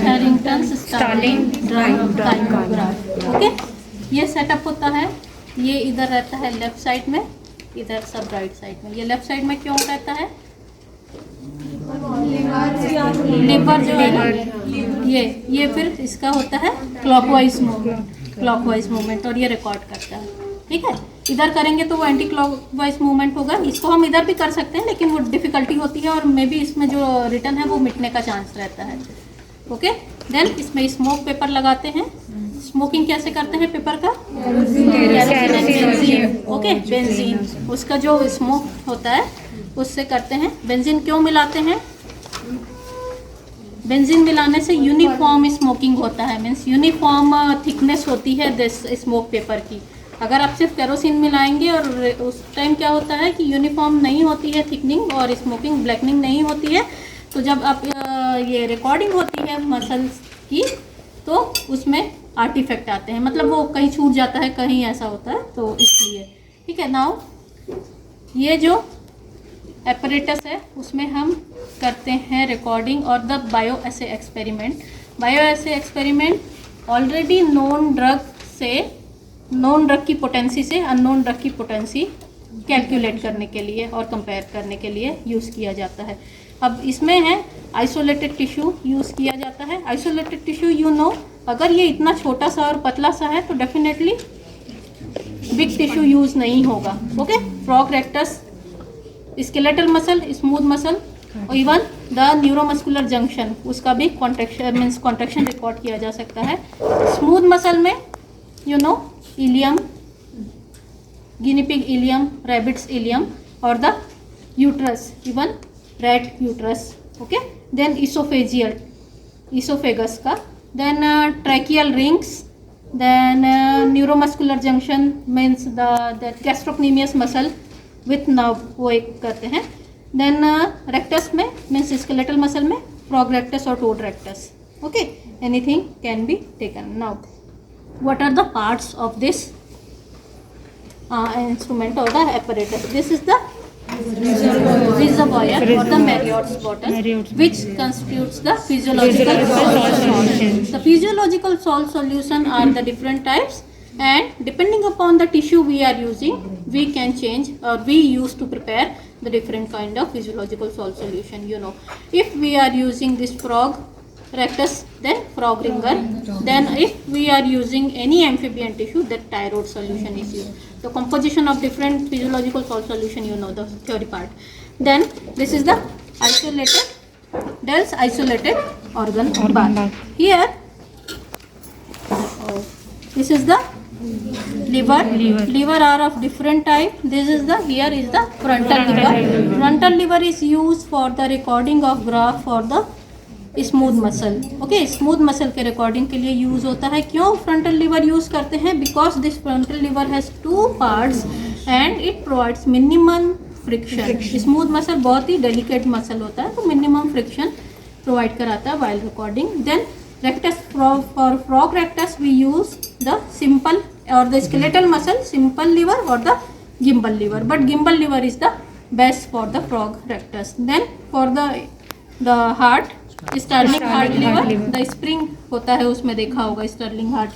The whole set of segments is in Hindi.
Harrington Starling kymograph. ओके, ये सेटअप होता है। ये इधर रहता है लेफ्ट साइड में, इधर सब राइट साइड में। ये लेफ्ट साइड में क्यों रहता है? लीवर जो है ना, ये फिर इसका होता है क्लॉकवाइज मूवमेंट और ये रिकॉर्ड करता है। ठीक है, इधर करेंगे तो वो एंटी क्लॉकवाइज मूवमेंट होगा। इसको हम इधर भी कर सकते हैं लेकिन वो डिफिकल्टी होती है और मे बी इसमें जो रिटर्न है वो मिटने का चांस रहता है। ओके, देन इसमें स्मोक पेपर लगाते हैं। स्मोकिंग कैसे करते हैं पेपर का? ओके, बेंजीन, उसका जो स्मोक होता है उससे करते हैं। बेंजीन क्यों मिलाते हैं? बेंजीन मिलाने से यूनिफॉर्म स्मोकिंग होता है, मीन्स यूनिफॉर्म थिकनेस होती है दिस स्मोक पेपर की। अगर आप सिर्फ केरोसिन मिलाएंगे और उस टाइम क्या होता है कि यूनिफॉर्म नहीं होती है थिकनिंग और स्मोकिंग ब्लैकनिंग नहीं होती है। तो जब आप ये रिकॉर्डिंग होती है मसल्स की तो उसमें आर्टिफैक्ट आते हैं, मतलब वो कहीं छूट जाता है, कहीं ऐसा होता है, तो इसलिए। ठीक है, नाउ ये जो एपरेटस है उसमें हम करते हैं रिकॉर्डिंग और the bio essay experiment. Bio essay experiment already known drug की पोटेंसी से अननोन ड्रग की पोटेंसी कैलकुलेट करने के लिए और कंपेयर करने के लिए यूज़ किया जाता है। अब इसमें है आइसोलेटेड टिश्यू यूज़ किया जाता है। आइसोलेटेड टिश्यू अगर ये इतना छोटा सा और पतला सा है तो डेफिनेटली बिग टिश्यू यूज़ नहीं होगा। Okay, frog rectus, skeletal muscle, smooth muscle और इवन द न्यूरोमस्कुलर जंक्शन, उसका भी कॉन्ट्रैक्शन रिकॉर्ड किया जा सकता है। स्मूथ मसल में ileum, guinea pig ileum, rabbits ileum और the uterus, even rat uterus. Okay, then oesophagus का, then tracheal rings, then neuromuscular junction means the gastrocnemius muscle with nerve, वो एक करते हैं। देन रेक्टस में मीन्स स्केलेटल मसल में फ्रॉग रेक्टस और toad rectus. Okay, anything can be taken. Now what are the parts of this instrument और the apparatus? This is the reservoir or the Marriott's bottle, which constitutes the physiological salt solution. The physiological salt solution are the different types, and depending upon the tissue we are using, we can change or we use to prepare the different kind of physiological salt solution. If we are using this frog rectus, then frog ringer. Then if we are using any amphibian tissue, that thyroid solution is used. The composition of different physiological salt solution, the theory part. Then this is the Dell's isolated organ bar. Here this is the liver are of different type. Here is the frontal liver. Frontal liver is used for the recording of graph for the smooth muscle. Okay, smooth muscle के रिकॉर्डिंग के लिए यूज़ होता है। क्यों फ्रंटल लिवर यूज़ करते हैं? Because this frontal liver has 2 parts and it provides minimum friction. Smooth muscle बहुत ही डेलिकेट मसल होता है, तो मिनिमम फ्रिक्शन प्रोवाइड कराता है while recording. Then rectus, for frog rectus we use the simple और the skeletal muscle, simple lever और the gimbal lever, but gimbal lever is the best for the frog rectus. Then for the heart, Starling heart lever, the spring होता है उसमें, देखा होगा स्टर्लिंग हार्ट।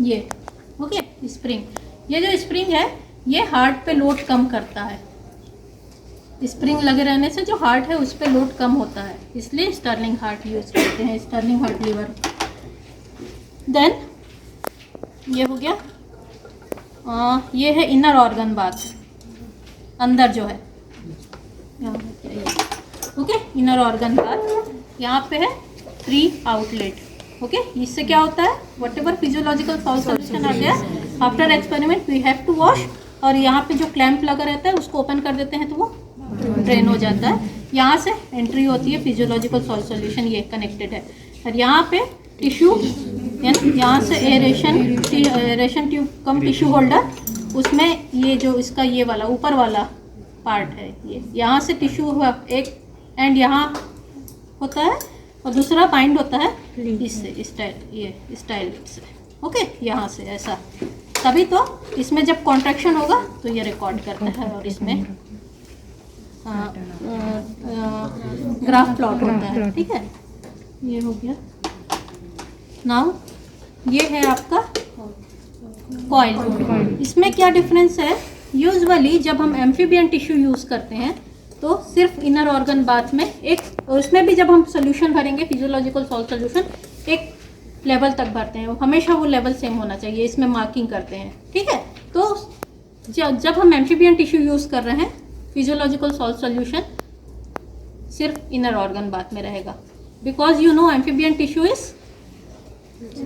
ये ओके स्प्रिंग, ये जो स्प्रिंग है ये हार्ट पे लोड कम करता है। स्प्रिंग लगे रहने से जो हार्ट है उस पे लोड कम होता है, इसलिए स्टर्लिंग हार्ट यूज करते हैं, स्टर्लिंग हार्ट लिवर। देन ये हो गया, ये है इनर ऑर्गन बात, अंदर जो है ओके, इनर ऑर्गन बात। यहाँ पे है फ्री आउटलेट। ओके, इससे क्या होता है, whatever physiological salt solution आ गया, after experiment we have to wash, और यहाँ पे जो क्लैंप लगा रहता है उसको ओपन कर देते हैं तो वो ड्रेन हो जाता है। यहाँ से एंट्री होती है फिजियोलॉजिकल सॉल्ट सॉल्यूशन, ये कनेक्टेड है। और यहाँ पे टिश्यू, यहाँ से aeration tube cum tissue holder, उसमें ये जो इसका ये वाला ऊपर वाला पार्ट है, ये यहाँ से टिश्यू एक एंड यहाँ होता है और दूसरा बाइंड होता है इससे, स्टाइल, ये स्टाइल से। ओके, यहाँ से ऐसा तभी तो इसमें जब कॉन्ट्रैक्शन होगा तो ये रिकॉर्ड करता है और इसमें ग्राफ प्लॉट होता है। ठीक है, ये हो गया। नाउ ये है आपका कॉइल। इसमें क्या डिफरेंस है, यूजुअली जब हम एम्फीबियन टिश्यू यूज़ करते हैं तो सिर्फ इनर ऑर्गन बाथ में एक, उसमें भी जब हम सोल्यूशन भरेंगे फिजियोलॉजिकल सॉल्ट सोल्यूशन एक लेवल तक भरते हैं, हमेशा वो लेवल सेम होना चाहिए, इसमें मार्किंग करते हैं। ठीक है, तो जब हम एम्फीबियन टिश्यू यूज़ कर रहे हैं फिजियोलॉजिकल सॉल्ट सोल्यूशन सिर्फ इनर ऑर्गन बाथ में रहेगा, because you know amphibian tissue is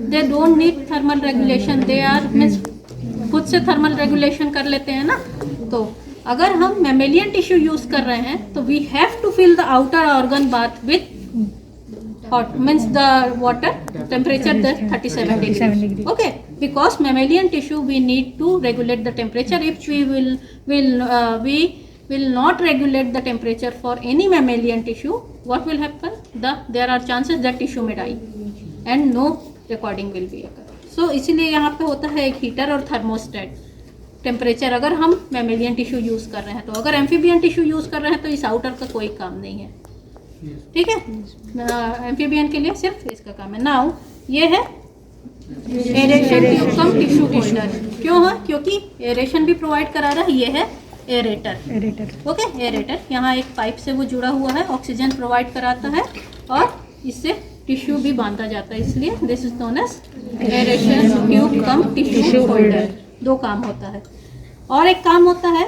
they don't need thermal regulation, they are means खुद से थर्मल रेगुलेशन कर लेते हैं ना। तो अगर हम मैमेलियन टिश्यू यूज कर रहे हैं तो we have to fill the outer organ bath with hot, means the water temperature the 37 degrees. Okay, because mammalian tissue we need to regulate the temperature. If we will not regulate the temperature for any mammalian tissue, what will happen? There are chances that tissue may die and no recording will be occur. So इसीलिए यहाँ पे होता है एक हीटर और थर्मोस्टेट टेम्परेचर अगर हम मैमेलियन टिश्यू यूज़ कर रहे हैं। तो अगर एम्फीबियन टिश्यू यूज़ कर रहे हैं तो इस आउटर का कोई काम नहीं है। ठीक है, एम्फीबियन के लिए सिर्फ इसका काम है। नाउ ये है aeration tube cum tissue holder. क्यों है? क्योंकि एरेशन भी प्रोवाइड करा रहा है। ये है एरेटर। ओके, एरेटर यहाँ एक पाइप से वो जुड़ा हुआ है, ऑक्सीजन प्रोवाइड कराता है और इससे टिश्यू भी बांधा जाता है, इसलिए this is known as aeration tube cum tissue holder. दो काम होता है। और एक काम होता है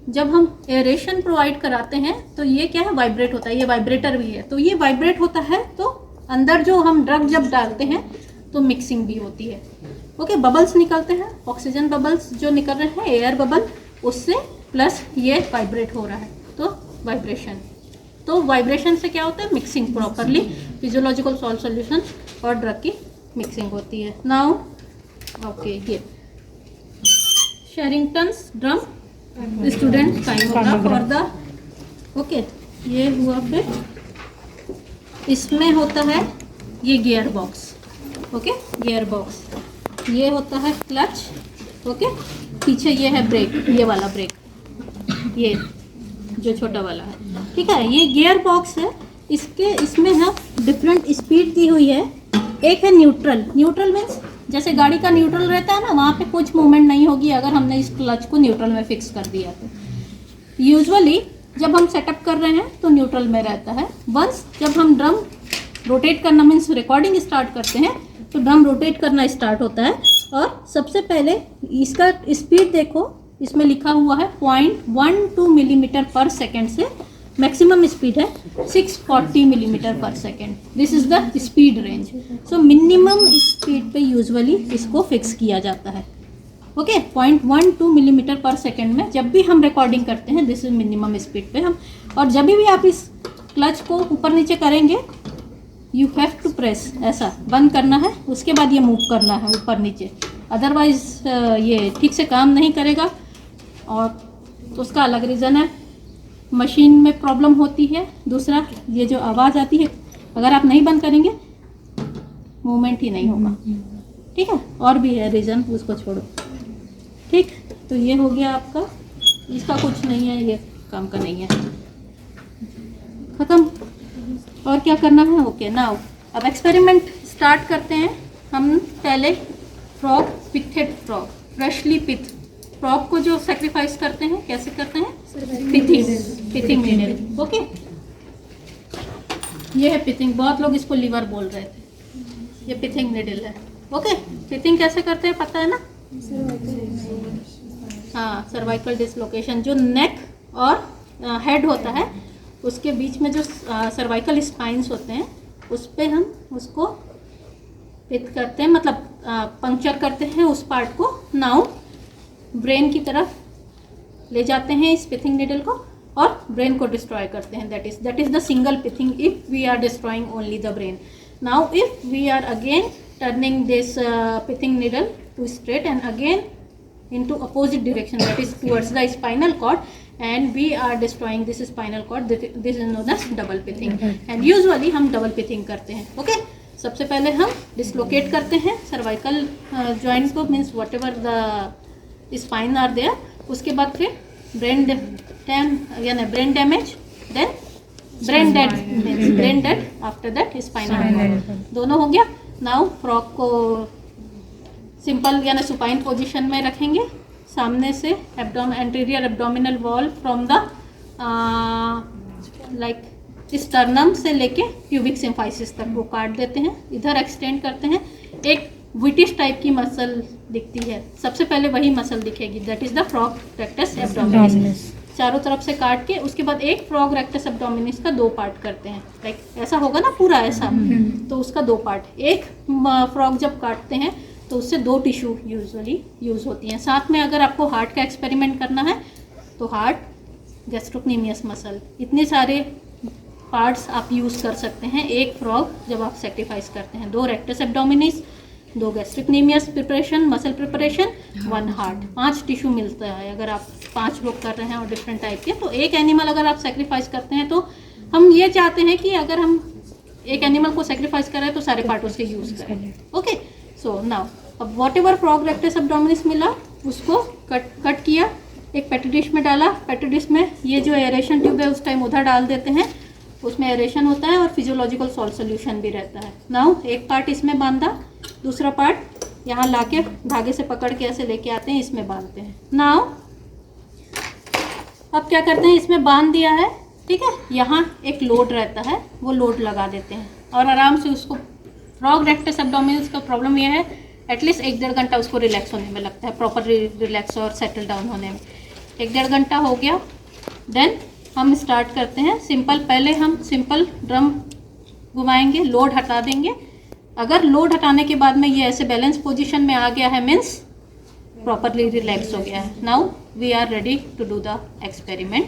जब हम एरेशन प्रोवाइड कराते हैं तो ये क्या है, वाइब्रेट होता है, ये वाइब्रेटर भी है। तो ये वाइब्रेट होता है तो अंदर जो हम ड्रग जब डालते हैं तो मिक्सिंग भी होती है। ओके, बबल्स निकलते हैं, ऑक्सीजन बबल्स जो निकल रहे हैं, एयर बबल, उससे प्लस ये वाइब्रेट हो रहा है तो वाइब्रेशन। तो वाइब्रेशन से क्या होता है, mixing properly physiological salt solution और ड्रग की मिक्सिंग होती है। नाउ ओके, ये शेरिंगटन्स ड्रम स्टूडेंट काइमोग्राफ और द ओके, ये हुआ। फिर इसमें होता है ये gear box. Okay, gear box, ये होता है क्लच। ओके, पीछे ये है ब्रेक, ये वाला ब्रेक, ये जो छोटा वाला है। ठीक है, ये गियर बॉक्स है। इसमें है डिफरेंट स्पीड दी हुई है। एक है न्यूट्रल। न्यूट्रल मीन्स जैसे गाड़ी का न्यूट्रल रहता है ना, वहाँ पे कुछ मूवमेंट नहीं होगी अगर हमने इस क्लच को न्यूट्रल में फिक्स कर दिया तो। यूजुअली जब हम सेटअप कर रहे हैं तो न्यूट्रल में रहता है। वंस जब हम ड्रम रोटेट करना मीन्स रिकॉर्डिंग स्टार्ट करते हैं तो ड्रम रोटेट करना स्टार्ट होता है। और सबसे पहले इसका स्पीड देखो, इसमें लिखा हुआ है 0.12 मिलीमीटर पर सेकेंड से मैक्सिमम स्पीड है 640 मिलीमीटर पर second. This is the speed range. So minimum speed पे यूजुअली इसको फिक्स किया जाता है। ओके, 0.12 मिलीमीटर पर सेकेंड में जब भी हम रिकॉर्डिंग करते हैं दिस इज मिनिमम स्पीड पे हम। और जब भी आप इस क्लच को ऊपर नीचे करेंगे यू हैव टू प्रेस, ऐसा बंद करना है, उसके बाद ये मूव करना है ऊपर नीचे, अदरवाइज ये ठीक से काम नहीं करेगा। और तो उसका अलग रीज़न है, मशीन में प्रॉब्लम होती है। दूसरा ये जो आवाज़ आती है, अगर आप नहीं बंद करेंगे मूवमेंट ही नहीं होगा। ठीक है, और भी है रीज़न, उसको छोड़ो। ठीक, तो ये हो गया आपका, इसका कुछ नहीं है, ये काम का नहीं है, ख़त्म। और क्या करना है? ओके, नाउ अब एक्सपेरिमेंट स्टार्ट करते हैं। हम पहले फ्रॉग, पिथेड फ्रॉग, फ्रेशली पिथ फ्रॉग को जो सेक्रीफाइस करते हैं, कैसे करते हैं? पिथिंग नीडल। ओके, ये है पिथिंग। बहुत लोग इसको लीवर बोल रहे थे, ये पिथिंग नीडल है। ओके, पिथिंग कैसे करते हैं पता है ना? हाँ, सर्वाइकल डिसलोकेशन, जो नेक और हेड होता है उसके बीच में जो सर्वाइकल स्पाइंस होते हैं उस पर हम उसको पिथ करते हैं, मतलब पंक्चर करते हैं उस पार्ट को। नाउ ब्रेन की तरफ ले जाते हैं इस पिथिंग नीडल को और ब्रेन को डिस्ट्रॉय करते हैं। That is the single pithing if we are destroying only the brain. Now if we are again turning this pithing needle to straight and again into opposite direction, that is towards the spinal cord, and we are destroying this spinal cord, this is known as double pithing, and usually हम double pithing करते हैं। okay, सबसे पहले हम डिसलोकेट करते हैं सर्वाइकल जॉइंट को, means whatever the spine are there. उसके बाद फिर brain damage, then brain dead, after that spinal, दोनों हो गया। नाउ फ्रॉक को सिंपल यानी सुपाइन पोजीशन में रखेंगे, सामने से anterior abdominal wall from the like sternum से लेके प्यूबिक सिम्फाइसिस तक वो काट देते हैं, इधर एक्सटेंड करते हैं। एक विटिश टाइप की मसल दिखती है, सबसे पहले वही मसल दिखेगी, that is the frog rectus abdominis. चारों तरफ से काट के उसके बाद एक फ्रॉग रेक्टस एब्डोमिनिस का 2 पार्ट करते हैं, लाइक ऐसा होगा ना पूरा ऐसा, तो उसका 2 पार्ट। एक फ्रॉग जब काटते हैं तो उससे 2 टिश्यू यूजुअली यूज़ होती हैं। साथ में अगर आपको हार्ट का एक्सपेरिमेंट करना है तो हार्ट, गैस्ट्रोक्नीमियस मसल, इतने सारे पार्ट्स आप यूज़ कर सकते हैं एक फ्रॉग जब आप सेक्रीफाइस करते हैं। 2 rectus abdominis, 2 gastrocnemius preparation, muscle preparation, 1 heart, 5 tissue मिलता है अगर आप 5 लोग कर रहे हैं और डिफरेंट टाइप के। तो एक एनिमल अगर आप सेक्रीफाइस करते हैं तो हम ये चाहते हैं कि अगर हम एक एनिमल को सेक्रीफाइस कर रहे हैं तो सारे पार्ट उसके यूज़ करें। ओके, सो नाउ अब what ever frog rectus abdominis मिला उसको कट किया, एक पेट्री डिश में डाला। पेट्री डिश में ये जो एरेशन ट्यूब है उस टाइम उधर डाल देते हैं, उसमें एरेशन होता है और फिजियोलॉजिकल सॉल्ट सोल्यूशन भी रहता है। नाउ एक पार्ट इसमें बांधा, दूसरा पार्ट यहाँ लाके धागे से पकड़ के ऐसे लेके आते हैं, इसमें बांधते हैं। नाउ अब क्या करते हैं, इसमें बांध दिया है, ठीक है, यहाँ एक लोड रहता है, वो लोड लगा देते हैं और आराम से उसको। फ्रॉग रेक्टस एब्डोमिनिस का प्रॉब्लम ये है एटलीस्ट 1-1.5 घंटा उसको रिलैक्स होने में लगता है, प्रॉपर रिलैक्स और सेटल डाउन होने में। 1-1.5 घंटा हो गया, देन हम स्टार्ट करते हैं सिंपल। पहले हम सिंपल ड्रम घुमाएंगे, लोड हटा देंगे। अगर लोड हटाने के बाद में ये ऐसे बैलेंस पोजीशन में आ गया है, मीन्स प्रॉपरली रिलैक्स हो गया है। Now we are ready to do the experiment.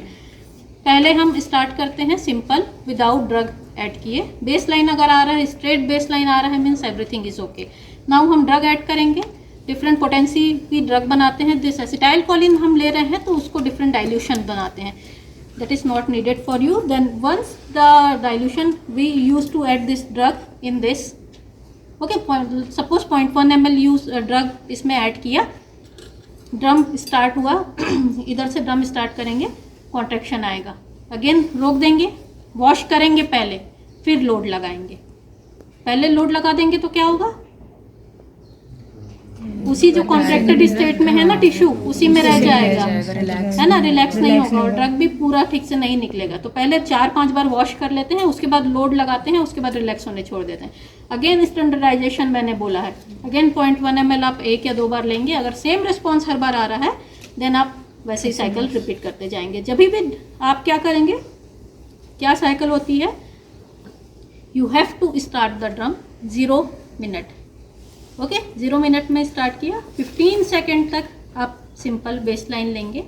पहले हम स्टार्ट करते हैं सिंपल विदाउट ड्रग ऐड किए। बेस लाइन अगर आ रहा है, स्ट्रेट बेस लाइन आ रहा है, means everything is okay. Now हम ड्रग ऐड करेंगे, डिफरेंट पोटेंसी की ड्रग बनाते हैं। दिस एसिटाइल कोलिन हम ले रहे हैं तो उसको डिफरेंट डाइल्यूशन बनाते हैं, that is not needed for you. Then once the dilution, we used to add this drug in this, okay, suppose 0.1 ml use drug इसमें ऐड किया, ड्रम स्टार्ट हुआ इधर से ड्रम स्टार्ट करेंगे, कॉन्ट्रैक्शन आएगा, अगेन रोक देंगे, वॉश करेंगे पहले, फिर लोड लगाएंगे। पहले लोड लगा देंगे तो क्या होगा, उसी जो कॉन्ट्रैक्टेड स्टेट में है ना टिश्यू, उसी में रह जाएगा, है ना, रिलैक्स नहीं होगा और ड्रग भी पूरा ठीक से नहीं निकलेगा। तो पहले 4-5 बार वॉश कर लेते हैं, उसके बाद लोड लगाते हैं, उसके बाद रिलैक्स होने छोड़ देते हैं। अगेन स्टैंडर्डाइजेशन मैंने बोला है, अगेन 0.1 ml आप 1 या 2 बार लेंगे। अगर सेम रिस्पॉन्स हर बार आ रहा है देन आप वैसे ही साइकिल रिपीट करते जाएंगे। जब भी आप क्या करेंगे, क्या साइकिल होती है, you have to start the drum 0 minute, okay, 0 minute में स्टार्ट किया, 15 सेकेंड तक आप सिंपल बेस लाइन लेंगे,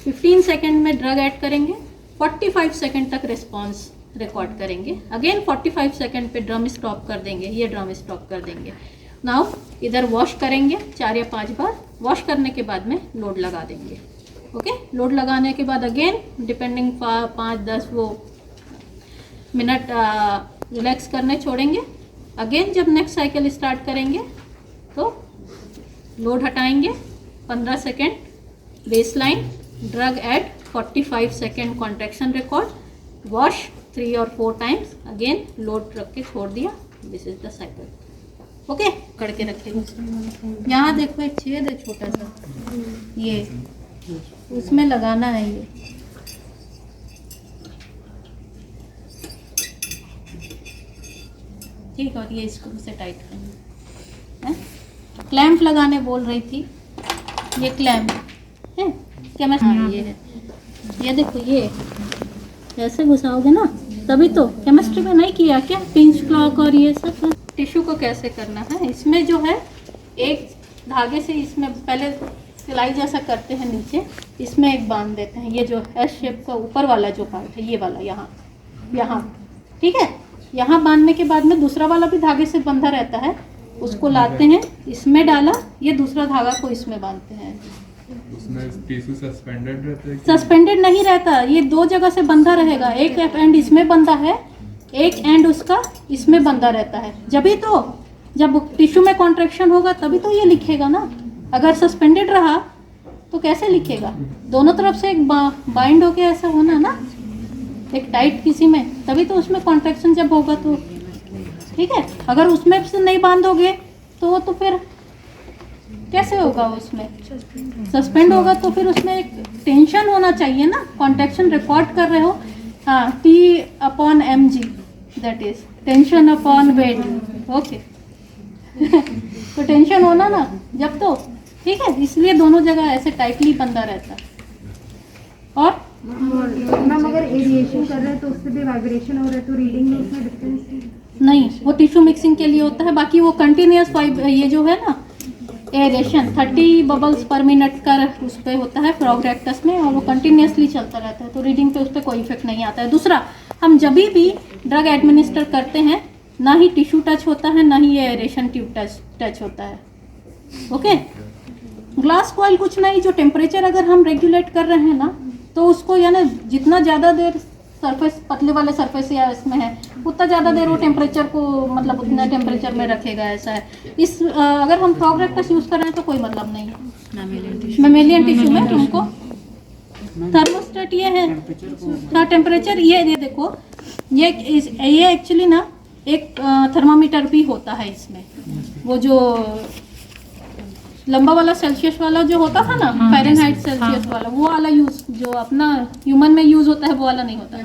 15 सेकेंड में ड्रग ऐड करेंगे, 45 सेकेंड तक रिस्पॉन्स रिकॉर्ड करेंगे, अगेन 45 सेकेंड पे ड्रम स्टॉप कर देंगे, ये ड्रम स्टॉप कर देंगे। नाउ इधर वॉश करेंगे 4 या 5 बार, वॉश करने के बाद में लोड लगा देंगे, ओके। लोड लगाने के बाद अगेन डिपेंडिंग 5-10 वो मिनट रिलैक्स करने छोड़ेंगे। अगेन जब नेक्स्ट साइकिल स्टार्ट करेंगे तो लोड हटाएंगे, 15 second base line, drug add, 45 second contraction record, wash 3 और 4 टाइम्स, अगेन लोड रख के छोड़ दिया। This is the cycle, okay. करके रखिएगा। यहाँ देखो एक छेद है छोटा सा, ये उसमें लगाना है, ये ठीक, और ये स्क्रू से टाइट करना है। क्लैंप लगाने बोल रही थी, ये क्लैंप है क्या, मैं ये है, ये देखो, ये ऐसे घुसाओगे ना, तभी तो केमिस्ट्री में नहीं किया क्या, पिंच क्लॉक और ये सब। टिश्यू को कैसे करना है, इसमें जो है एक धागे से इसमें पहले सिलाई जैसा करते हैं नीचे, इसमें एक बांध देते हैं, ये जो एस शेप का ऊपर वाला जो पार्ट है, ये वाला यहाँ, ठीक है। यहाँ बांधने के बाद में दूसरा वाला भी धागे से बंधा रहता है, उसको लाते हैं, इसमें डाला, ये दूसरा धागा को इसमें बांधते हैं। उसमें टिश्यू सस्पेंडेड रहता है? सस्पेंडेड नहीं रहता, ये 2 जगह से बंधा रहेगा, एक एंड इसमें बंधा है एक एंड उसका इसमें बंधा रहता है, जब टिश्यू में कॉन्ट्रैक्शन होगा तभी तो ये लिखेगा ना। अगर सस्पेंडेड रहा तो कैसे लिखेगा? दोनों तरफ से एक बाइंड होके ऐसा होना ना, एक टाइट किसी में, तभी तो उसमें कॉन्ट्रैक्शन जब होगा तो ठीक है। अगर उसमें से नहीं बांधोगे तो फिर कैसे होगा? उसमें सस्पेंड होगा तो फिर उसमें एक टेंशन होना चाहिए ना। कॉन्ट्रैक्शन रिकॉर्ड कर रहे हो, हाँ, T/mg, that is tension upon weight, okay. तो टेंशन होना ना जब तो ठीक है, इसलिए दोनों जगह ऐसे टाइटली बंधा रहता है। और मैम अगर एरिएशन कर रहे हैं तो उससे भी वाइब्रेशन हो रहा है तो रीडिंग में उसमें डिफरेंस नहीं, वो टिश्यू मिक्सिंग के लिए होता है। बाकी वो कंटिन्यूस ये जो है ना एरेशन 30 बबल्स पर मिनट का उस पर होता है फ्रॉग रेक्टस में, और वो कंटिन्यूसली चलता रहता है, तो रीडिंग पे उस पर कोई इफेक्ट नहीं आता है। दूसरा, हम जब भी ड्रग एडमिनिस्टर करते हैं ना ही टिश्यू टच होता है, ना ही ये एरेशन ट्यूब टच होता है, ओके। ग्लास कॉइल कुछ नहीं, जो टेम्परेचर अगर हम रेगुलेट कर रहे हैं ना तो उसको यानी जितना ज़्यादा देर सरफेस पतले वाले सरफेस या इसमें है उतना ज़्यादा देर वो टेम्परेचर को मतलब उतना टेम्परेचर में रखेगा, ऐसा है। अगर हम फ्रॉग रेक्टस यूज़ कर रहे हैं तो कोई मतलब नहीं है। मेमेलियन टिश्यू में तुमको थर्मोस्टेट ये है, हाँ टेम्परेचर ये देखो, ये एक्चुअली ना एक थर्मामीटर भी होता है इसमें। वो जो लंबा वाला सेल्सियस वाला जो होता था ना, फ़ारेनहाइट सेल्सियस वाला, वो वाला यूज़ जो अपना ह्यूमन में यूज़ होता है वो वाला नहीं होता है।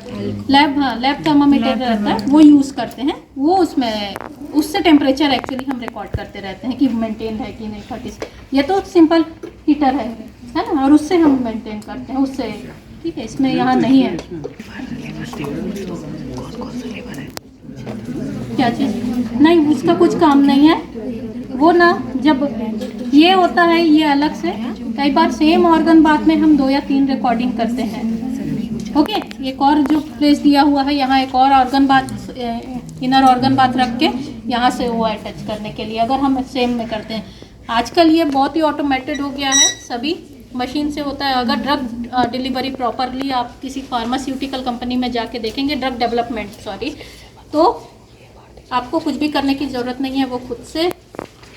लैब थर्मामीटर रहता है, वो यूज़ करते हैं। वो उससे टेम्परेचर एक्चुअली हम रिकॉर्ड करते रहते हैं कि मेंटेन है कि नहीं 30। ये तो सिंपल हीटर है ना, और उससे हम मेंटेन करते हैं उससे, ठीक है। इसमें यहाँ नहीं है क्या चीज़, नहीं उसका कुछ काम नहीं है। वो ना जब ये होता है ये अलग से, कई बार सेम ऑर्गन बात में हम 2 या 3 रिकॉर्डिंग करते हैं, ओके। एक और जो प्लेस दिया हुआ है यहाँ एक और ऑर्गन बात, इनर ऑर्गन बात रख के यहाँ से वो अटैच करने के लिए अगर हम सेम में करते हैं। आजकल ये बहुत ही ऑटोमेटेड हो गया है, सभी मशीन से होता है। अगर ड्रग डिलीवरी प्रॉपरली आप किसी फार्मास्यूटिकल कंपनी में जाके देखेंगे, ड्रग डेवलपमेंट सॉरी, तो आपको कुछ भी करने की ज़रूरत नहीं है। वो खुद से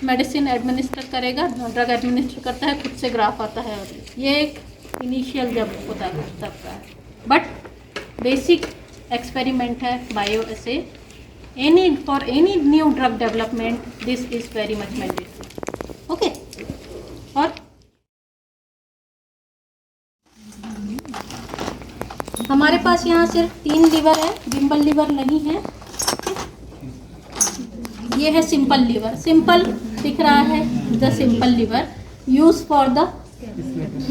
मेडिसिन एडमिनिस्टर करेगा, ड्रग एडमिनिस्टर करता है, खुद से ग्राफ आता है। ये एक इनिशियल जब होता है तब का है, बट बेसिक एक्सपेरिमेंट है bio essay. For any new drug development this is very much mandatory, okay. और हमारे पास यहाँ सिर्फ 3 लीवर है, गिम्बल लीवर नहीं है। ये है सिंपल लीवर, सिंपल दिख रहा है, the simple lever use for the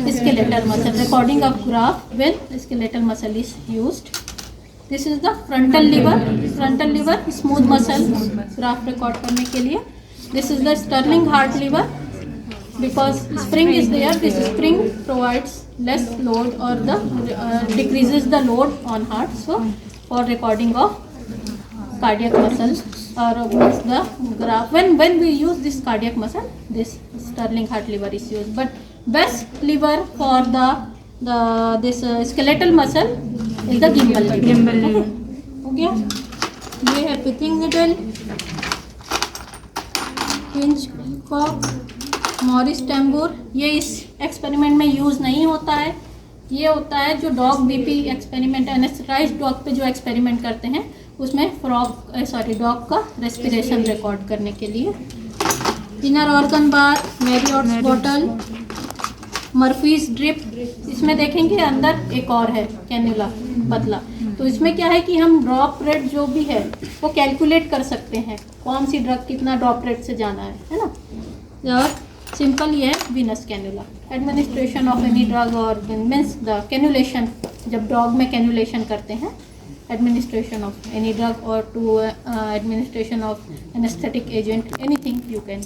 skeletal muscle, recording of graph when skeletal muscle is used. This is the frontal lever smooth muscle graph record करने के लिए। This is the Starling heart lever, because spring is there, this spring provides less load और the decreases the load on heart, so for recording of cardiac muscle or the graph when we use this cardiac muscle, this Sterling heart liver is used. But best liver for this skeletal muscle is the gimbal liver. Okay, ये है पिथिंग निडल, हिंज कॉक, मॉरिस टैम्बूर। ये इस एक्सपेरिमेंट में यूज़ नहीं होता है। ये होता है जो dog BP experiment, anaesthetised dog पे जो एक्सपेरिमेंट करते हैं उसमें डॉग का रेस्पिरेशन रिकॉर्ड करने के लिए। इनर ऑर्गन बार, मैरियॉट्स बॉटल, मर्फीज ड्रिप। इसमें देखेंगे अंदर एक और है कैन्युला पतला, तो इसमें क्या है कि हम ड्रॉप रेट जो भी है वो कैलकुलेट कर सकते हैं, कौन सी ड्रग कितना ड्रॉप रेट से जाना है ना। और सिंपल ये है Venus cannula. Administration of any drug और मीन्स द कैन्युलेशन, जब डॉग में कैन्युलेशन करते हैं, administration of any drug or to administration of anesthetic agent, anything you can